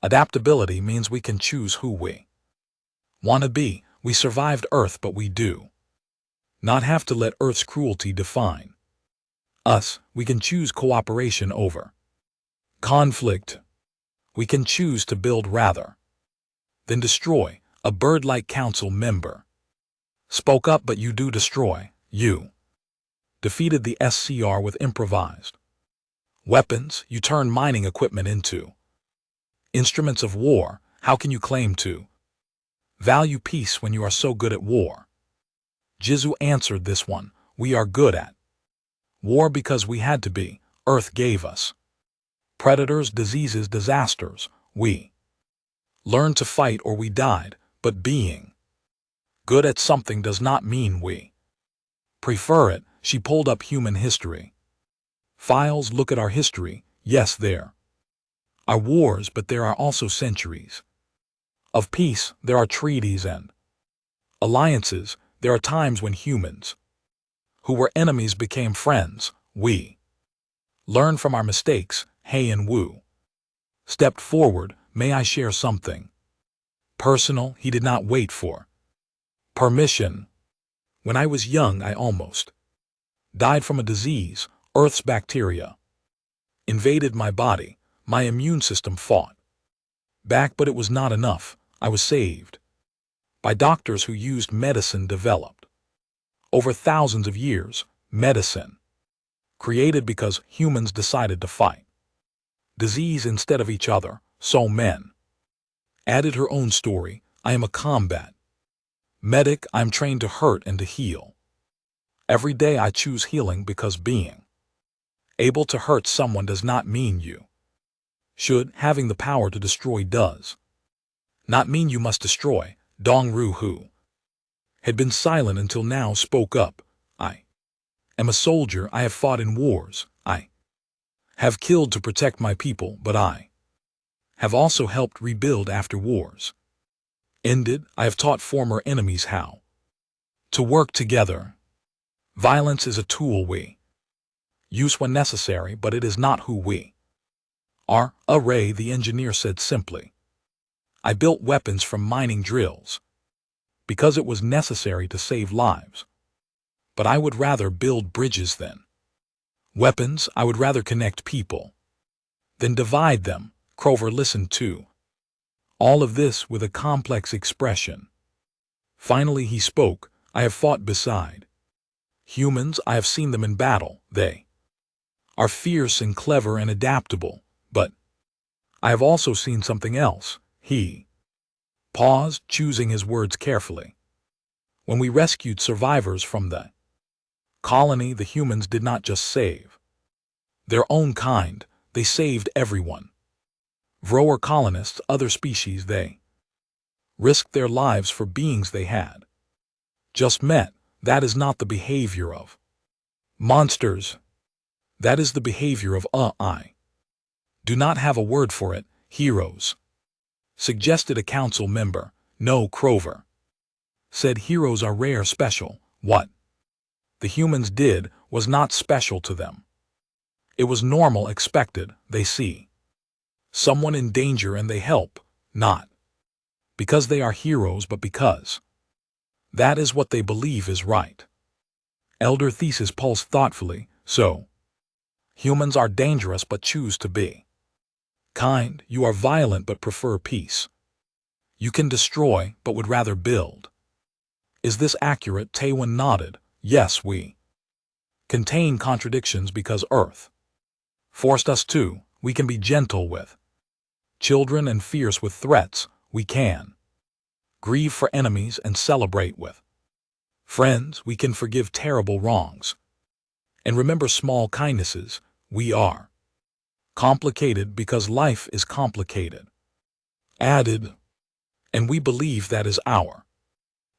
[SPEAKER 1] adaptability means we can choose who we want to be. We survived Earth, but we do not have to let Earth's cruelty define us. We can choose cooperation over conflict. We can choose to build rather than destroy. A bird-like council member spoke up. But you do destroy. You defeated the SCR with improvised weapons. You turned mining equipment into instruments of war. How can you claim to value peace when you are so good at war? Jizu answered this one. We are good at war because we had to be. Earth gave us predators, diseases, disasters. We learned to fight or we died. But being good at something does not mean we prefer it. She pulled up human history files. Look at our history. Yes, there are wars, but there are also centuries of peace. There are treaties and alliances. There are times when humans who were enemies became friends. We learned from our mistakes. He and Wu stepped forward. May I share something personal? He did not wait for permission. When I was young, I almost died from a disease. Earth's bacteria invaded my body. My immune system fought back, but it was not enough. I was saved by doctors who used medicine developed over thousands of years. Medicine created because humans decided to fight disease instead of each other. So men added her own story. I am a combat medic. I'm trained to hurt and to heal. Every day I choose healing because being able to hurt someone does not mean you should. Having the power to destroy does not mean you must destroy. Dongru, who had been silent until now, spoke up. I am a soldier. I have fought in wars. I have killed to protect my people, but I have also helped rebuild after wars ended. I have taught former enemies how to work together. Violence is a tool we use when necessary, but it is not who we are. Ray, the engineer, said simply. I built weapons from mining drills because it was necessary to save lives. But I would rather build bridges than weapons. I would rather connect people than divide them. Crover listened to all of this with a complex expression. Finally he spoke. I have fought beside humans. I have seen them in battle. They are fierce and clever and adaptable. But I have also seen something else. He paused, choosing his words carefully. When we rescued survivors from the colony, the humans did not just save their own kind. They saved everyone. Vroer colonists, other species, they risked their lives for beings they had just met. That is not the behavior of monsters. That is the behavior of I do not have a word for it, heroes, suggested a council member. No, Crover said, heroes are rare, special. What the humans did was not special to them. It was normal, expected. They see someone in danger and they help, not because they are heroes, but because that is what they believe is right. Elder Thesis pulsed thoughtfully. So, humans are dangerous but choose to be kind. You are violent but prefer peace. You can destroy but would rather build. Is this accurate? Tywin nodded. Yes, we contain contradictions because Earth forced us to. We can be gentle with children and fierce with threats. We can grieve for enemies and celebrate with friends. We can forgive terrible wrongs and remember small kindnesses. We are complicated because life is complicated. Added, and we believe that is our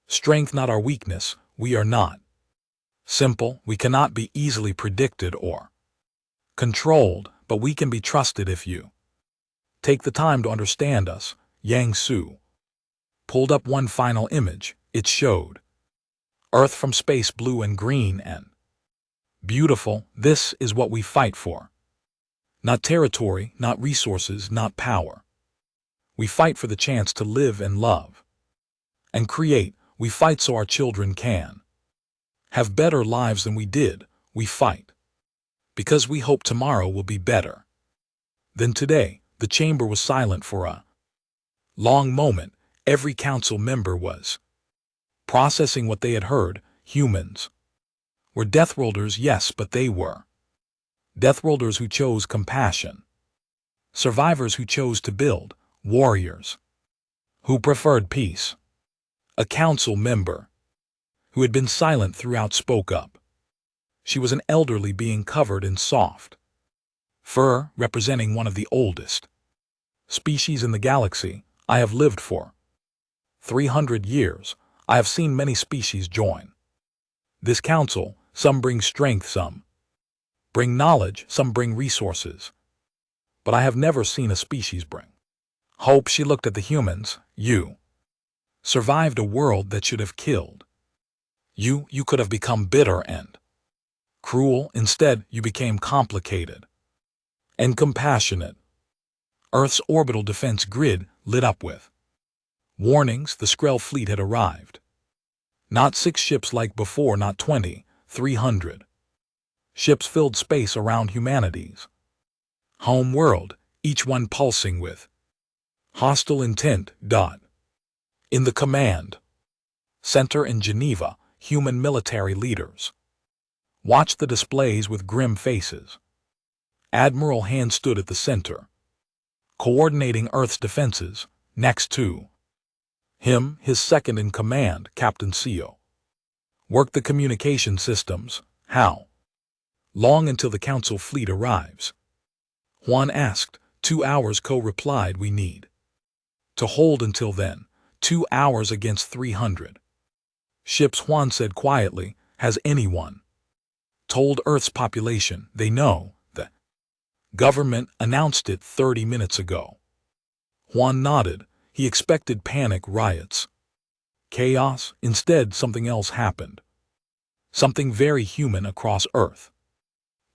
[SPEAKER 1] strength, not our weakness. We are not simple. We cannot be easily predicted or controlled, but we can be trusted if you take the time to understand us. Yang Su pulled up one final image. It showed Earth from space, blue and green and beautiful. This is what we fight for. Not territory, not resources, not power. We fight for the chance to live and love and create. We fight so our children can have better lives than we did. We fight because we hope tomorrow will be better than today. The chamber was silent for a long moment. Every council member was processing what they had heard. Humans were Deathworlders, yes, but they were Deathworlders who chose compassion, survivors who chose to build, warriors who preferred peace. A council member who had been silent throughout spoke up. She was an elderly being covered in soft fur, representing one of the oldest species in the galaxy. I have lived for 300 years. I have seen many species join this council. Some bring strength, some bring knowledge, some bring resources. But I have never seen a species bring hope. She looked at the humans. You survived a world that should have killed you. You could have become bitter and cruel. Instead, you became complicated and compassionate. Earth's orbital defense grid lit up with warnings. The Skrull fleet had arrived. Not 6 ships like before, not 20, 300. Ships filled space around humanity's home world, each one pulsing with hostile intent. In the command center in Geneva, human military leaders watched the displays with grim faces. Admiral Hand stood at the center, coordinating Earth's defenses. Next to him, his second in command, Captain Seo, worked the communication systems. How long until the council fleet arrives? Juan asked. 2 hours, Co replied. We need to hold until then. 2 hours against 300 ships, Juan said quietly. Has anyone told Earth's population? They know. The government announced it 30 minutes ago. Juan nodded. He expected panic, riots, chaos. Instead, something else happened. Something very human across Earth.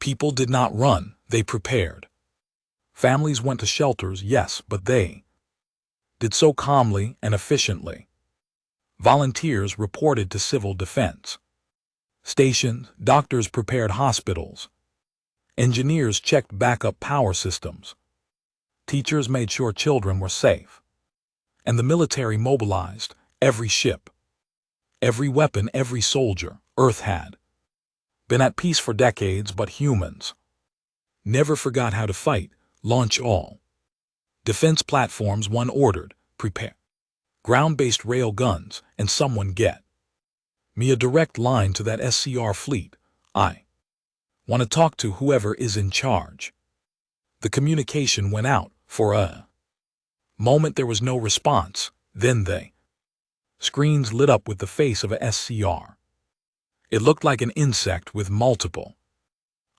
[SPEAKER 1] People did not run, they prepared. Families went to shelters, yes, but they did so calmly and efficiently. Volunteers reported to civil defense stations, doctors prepared hospitals, engineers checked backup power systems, teachers made sure children were safe, and the military mobilized every ship, every weapon, every soldier. Earth had been at peace for decades, but humans never forgot how to fight. Launch all defense platforms. One ordered. Prepare ground-based rail guns, and someone get me a direct line to that SCR fleet. I want to talk to whoever is in charge. The communication went out. For a moment there was no response. Then the screens lit up with the face of a SCR. It looked like an insect with multiple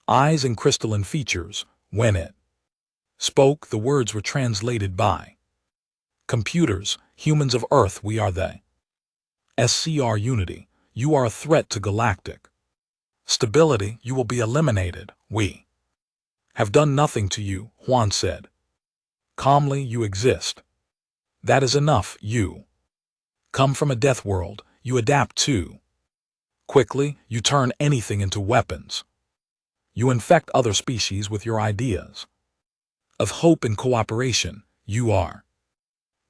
[SPEAKER 1] eyes and crystalline features. When it spoke, the words were translated by computers. Humans of Earth, we are the SCR Unity. You are a threat to galactic stability. You will be eliminated. We have done nothing to you, Juan said. Calmly, you exist. That is enough. You come from a death world. You adapt too quickly. You turn anything into weapons. You infect other species with your ideas of hope and cooperation. You are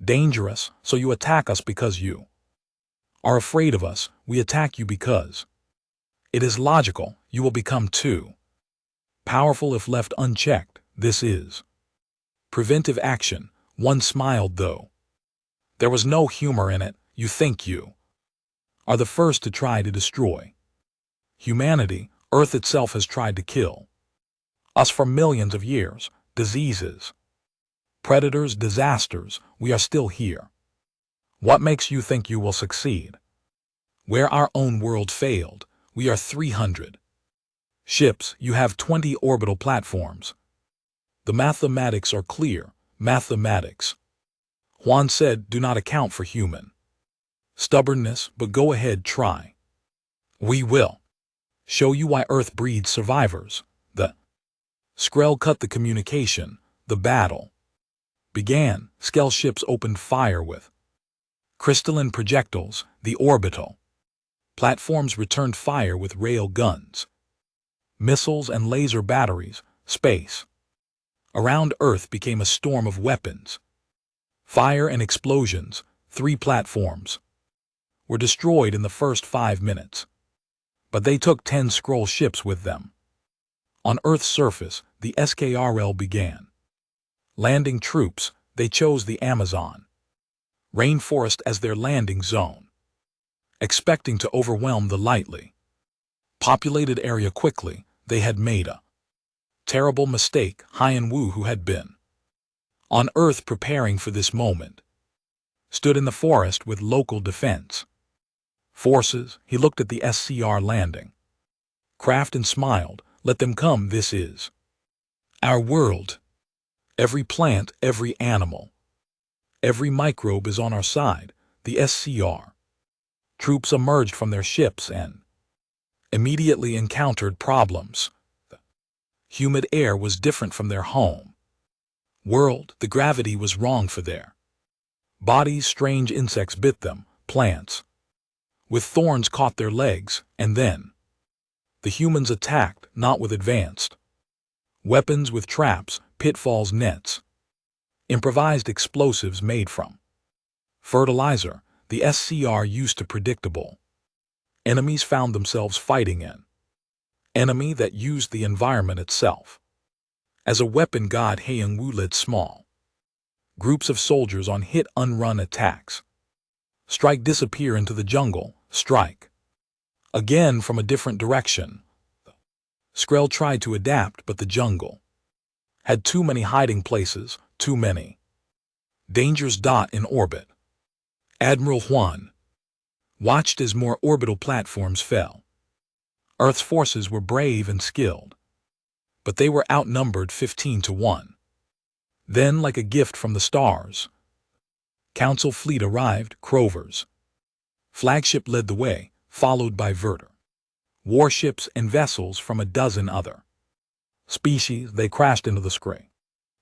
[SPEAKER 1] dangerous, so you attack us because you are afraid of us. We attack you because it is logical. You will become too powerful if left unchecked. This is preventive action. One smiled, though there was no humor in it. You think you are the first to try to destroy humanity. Earth itself has tried to kill us for millions of years. Diseases, predators, disasters. We are still here. What makes you think you will succeed? Where our own world failed, we are 300 ships. You have 20 orbital platforms. The mathematics are clear. Mathematics, Juan said, do not account for human stubbornness, but go ahead, try. We will show you why Earth breeds survivors. The Skrell cut the communication. The battle began. Skell ships opened fire with crystalline projectiles. The orbital platforms returned fire with rail guns, missiles, and laser batteries. Space around Earth became a storm of weapons, fire, and explosions. 3 platforms were destroyed in the first 5 minutes, but they took 10 Skrull ships with them. On Earth's surface, the SKRL began landing troops. They chose the Amazon rainforest as their landing zone, expecting to overwhelm the lightly populated area quickly. They had made a terrible mistake. Hyan Wu, who had been on Earth preparing for this moment, stood in the forest with local defense forces. He looked at the SCR landing craft and smiled. Let them come. This is our world. Every plant, every animal, every microbe is on our side. The SCR troops emerged from their ships and immediately encountered problems. The humid air was different from their home world. The gravity was wrong for their bodies. Strange insects bit them. Plants with thorns caught their legs. And then the humans attacked, not with advanced weapons, with traps, pitfalls, nets, improvised explosives made from fertilizer. The SCR used to predictable enemies found themselves fighting an enemy that used the environment itself as a weapon. God Hyan Wu led small groups of soldiers on hit-and-run attacks. Strike, disappear into the jungle. Strike again from a different direction. Skrell tried to adapt, but the jungle had too many hiding places, too many dangers. In orbit, Admiral Juan watched as more orbital platforms fell. Earth's forces were brave and skilled, but they were outnumbered 15-1. Then, like a gift from the stars, Council fleet arrived. Crover's flagship led the way, followed by Verter warships and vessels from a dozen other species. They crashed into the Skray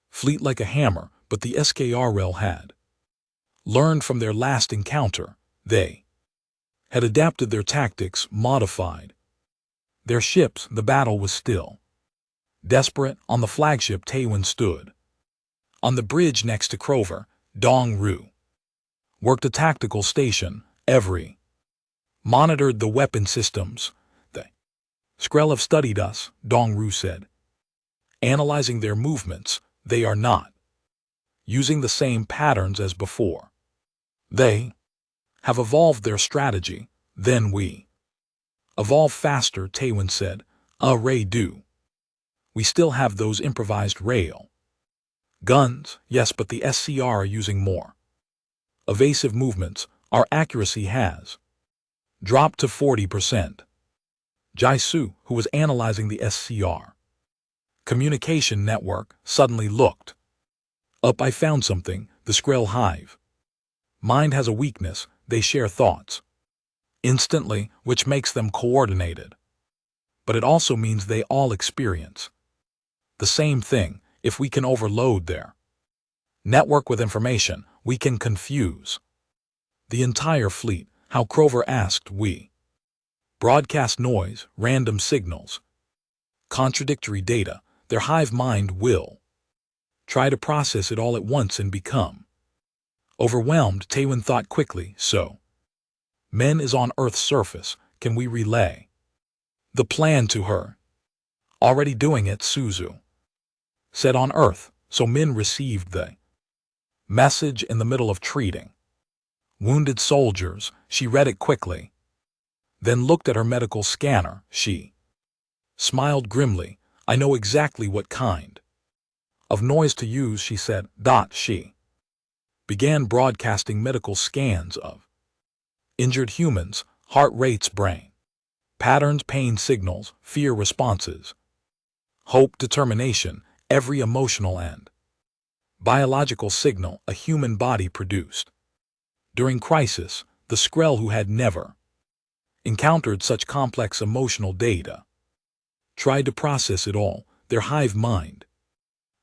[SPEAKER 1] fleet like a hammer, but the SKRL had learned from their last encounter. They had adapted their tactics, modified their ships. The battle was still desperate. On the flagship, Taewon stood on the bridge next to Crover. Dong Ru worked a tactical station. Every monitored the weapon systems. The Skrell have studied us, Dong Ru said, analyzing their movements. They are not using the same patterns as before. They have evolved their strategy. Then we evolve faster, Taewon said. Ray do. We still have those improvised rail Guns, yes, but the SCR are using more evasive movements. Our accuracy has dropped to 40%. Jaisu, who was analyzing the SCR communication network, suddenly looked up. I found something, the Skrill hive mind has a weakness, they share thoughts instantly, which makes them coordinated. But it also means they all experience the same thing. If we can overload their network with information, we can confuse the entire fleet. How Crover asked, we broadcast noise, random signals, contradictory data. Their hive mind will try to process it all at once and become overwhelmed. Taewon thought quickly, so Men is on Earth's surface, can we relay the plan to her? Already doing it, Suzu said. On Earth, so Min received the message in the middle of treating wounded soldiers. She read it quickly, then looked at her medical scanner. She smiled grimly. I know exactly what kind of noise to use, she said. She began broadcasting medical scans of injured humans, heart rates, brain patterns, pain signals, fear responses, hope, determination, every emotional and biological signal a human body produced. During crisis, the Skrill, who had never encountered such complex emotional data, tried to process it all. Their hive mind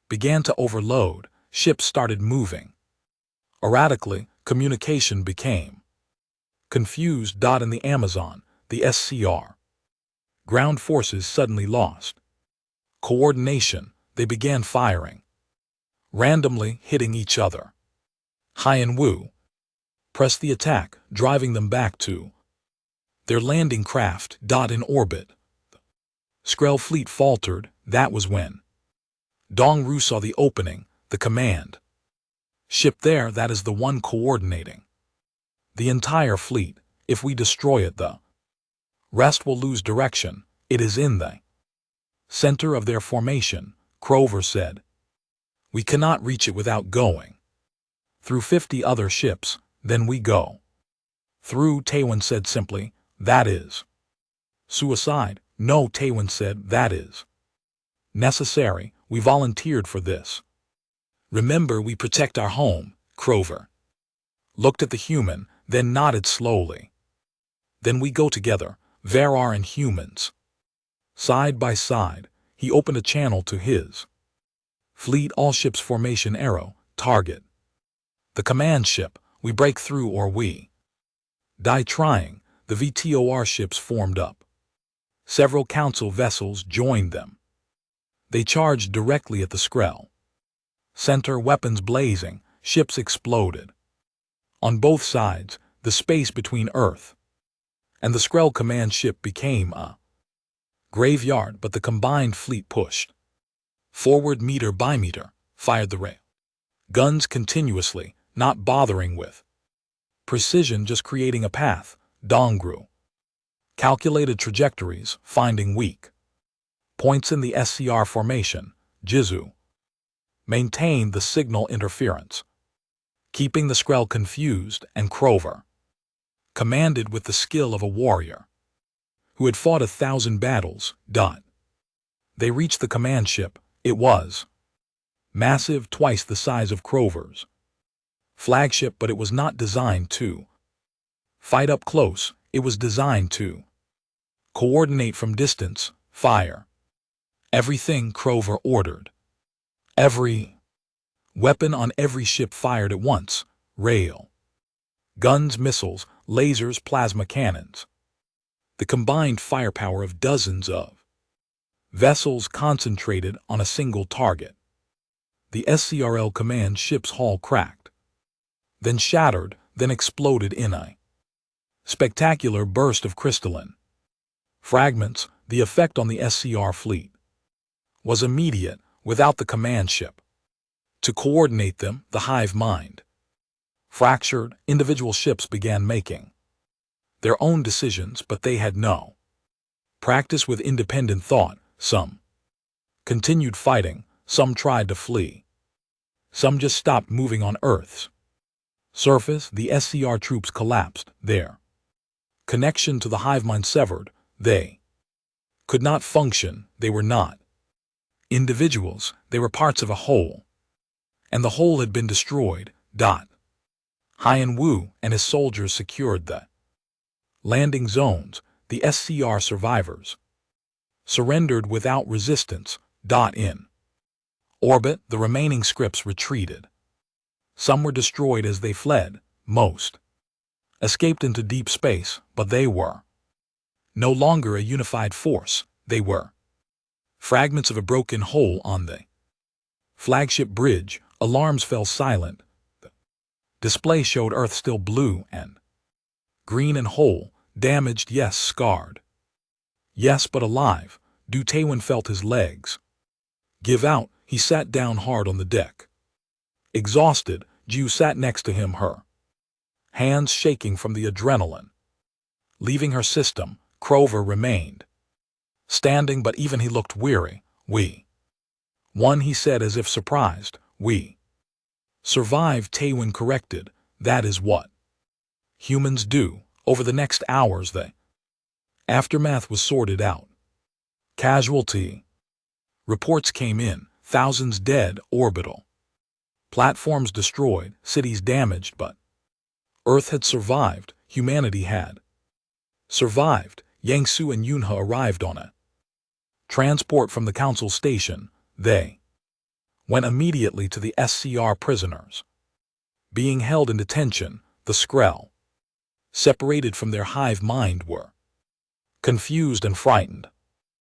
[SPEAKER 1] began to overload. Ships started moving erratically. Communication became confused. In the Amazon, the SCR ground forces suddenly lost coordination. They began firing randomly, hitting each other. Hai and Wu pressed the attack, driving them back to their landing craft. In orbit, the Skrill fleet faltered. That was when Dong-Ru saw the opening, the command ship there. That is the one coordinating the entire fleet. If we destroy it, the rest will lose direction. It is in the center of their formation, Crover said. We cannot reach it without going through 50 other ships. Then we go through, Taewon said simply. That is suicide. No, Taewon said, that is necessary. We volunteered for this. Remember, we protect our home. Crover looked at the human, then nodded slowly. Then we go together, Varar and humans. Side by side, he opened a channel to his fleet. All ships formation, arrow, target the command ship. We break through or we die trying. The VTOR ships formed up. Several council vessels joined them. They charged directly at the Skrill center, weapons blazing. Ships exploded on both sides. The space between Earth and the Skrill command ship became a graveyard, but the combined fleet pushed forward meter by meter, fired the rail guns continuously, not bothering with precision, just creating a path. Dong-Ru calculated trajectories, finding weak points in the SCR formation. Jizu maintained the signal interference, keeping the Skrill confused, and Crover commanded with the skill of a warrior who had fought 1,000 battles. They reached the command ship. It was massive, twice the size of Crover's flagship, but it was not designed to fight up close. It was designed to coordinate from distance, fire everything, Crover ordered. Every weapon on every ship fired at once. Rail guns, missiles, lasers, plasma cannons. The combined firepower of dozens of vessels concentrated on a single target. The SCRL command ship's hull cracked, then shattered, then exploded in a spectacular burst of crystalline fragments. The effect on the SCR fleet was immediate. Without the command ship to coordinate them, the hive mind fractured. Individual ships began making their own decisions, but they had no practice with independent thought. Some continued fighting, some tried to flee. Some just stopped moving on Earth's surface. The SCR troops collapsed. Their connection to the hive mind severed. They could not function. They were not individuals. They were parts of a whole. And the whole had been destroyed. Hien Wu and his soldiers secured the landing zones. The SCR survivors surrendered without resistance. In orbit, the remaining scripts retreated. Some were destroyed as they fled. Most escaped into deep space, but they were no longer a unified force. They were fragments of a broken whole. On the flagship bridge, alarms fell silent. The display showed Earth still blue and green and whole, damaged, yes, scarred. Yes, but alive. Du Taiwan felt his legs give out. He sat down hard on the deck. Exhausted, Ju sat next to him, her hands shaking from the adrenaline. Leaving her system, Crover remained standing, but even he looked weary. We won, he said as if surprised. We survived, Taiwan corrected. That is what humans do. Over the next hours, the aftermath was sorted out. Casualty reports came in. Thousands dead, orbital platforms destroyed, cities damaged, but Earth had survived. Humanity had survived. Yang Su and Yunhe arrived on a transport from the council station. They went immediately to the SCR prisoners being held in detention. The Skrell, separated from their hive mind, were confused and frightened.